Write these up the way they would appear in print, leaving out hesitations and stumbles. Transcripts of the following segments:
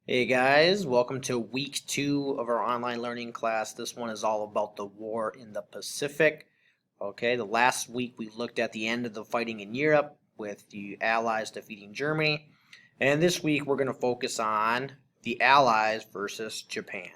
Hey guys, welcome to week 2 of our online learning class. This one is all about the war in the Pacific. Okay, the last week we looked at the end of the fighting in Europe with the Allies defeating Germany. And this week we're going to focus on the Allies versus Japan.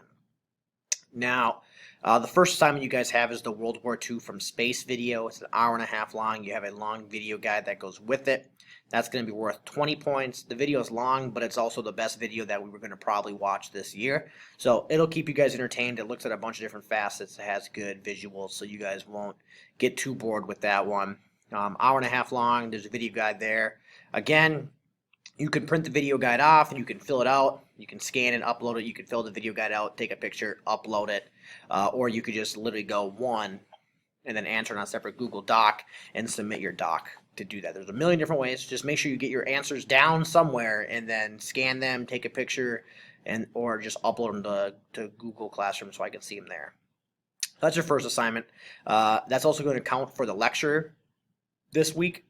Now, the first assignment you guys have is the World War II from space video. It's an hour and a half long. You have a long video guide that goes with it. That's going to be worth 20 points. The video is long, but it's also the best video that we were going to probably watch this year. So it'll keep you guys entertained. It looks at a bunch of different facets. It has good visuals, so you guys won't get too bored with that one. Hour and a half long. There's a video guide there. Again, you can print the video guide off and you can fill it out. You can scan and upload it. You can fill the video guide out, take a picture, upload it. Or you could just literally go one and then answer it on a separate Google Doc and submit your doc to do that. There's a million different ways. Just make sure you get your answers down somewhere and then scan them, take a picture, and or just upload them to Google Classroom so I can see them there. That's your first assignment. That's also going to count for the lecture this week.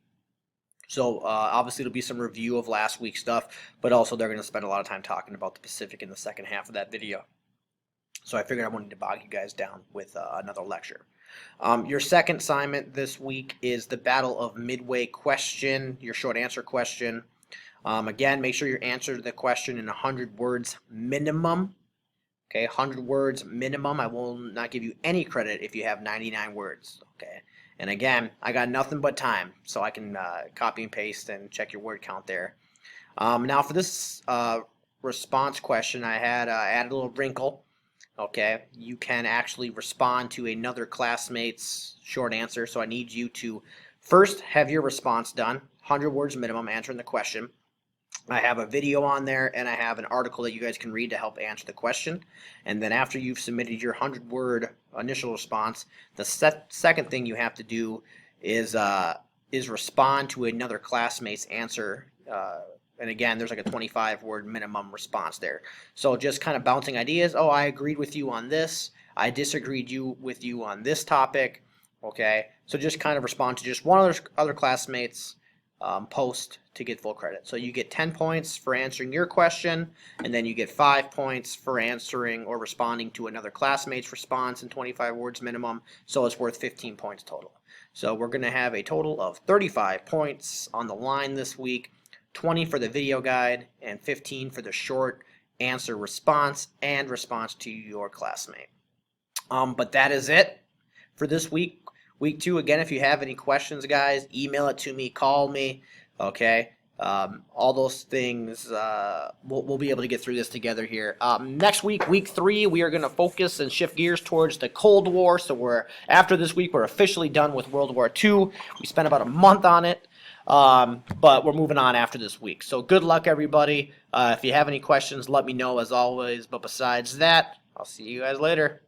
So obviously it'll be some review of last week's stuff, but also they're going to spend a lot of time talking about the Pacific in the second half of that video. So I figured I wanted to bog you guys down with another lecture. Your second assignment this week is the Battle of Midway question, your short answer question. Again, make sure you answer the question in 100 words minimum. Okay, 100 words minimum. I will not give you any credit if you have 99 words. Okay. And again, I got nothing but time, so I can copy and paste and check your word count there. Now for this response question, I had added a little wrinkle. Okay, you can actually respond to another classmate's short answer, so I need you to first have your response done, 100 words minimum, answering the question. I have a video on there, and I have an article that you guys can read to help answer the question. And then after you've submitted your 100-word initial response, the second thing you have to do is respond to another classmate's answer. And again, there's like a 25-word minimum response there. So just kind of bouncing ideas. Oh, I agreed with you on this. I disagreed with you on this topic. Okay, so just kind of respond to just one other classmate's post to get full credit. So you get 10 points for answering your question, and then you get 5 points for answering or responding to another classmate's response in 25 words minimum. So it's worth 15 points total. So we're going to have a total of 35 points on the line this week, 20 for the video guide, and 15 for the short answer response and response to your classmate. But that is it for this week. Week 2, again, if you have any questions, guys, email it to me, call me, okay? All those things, we'll be able to get through this together here. Next week, week 3, we are going to focus and shift gears towards the Cold War. So after this week, we're officially done with World War II. We spent about a month on it, but we're moving on after this week. So good luck, everybody. If you have any questions, let me know as always. But besides that, I'll see you guys later.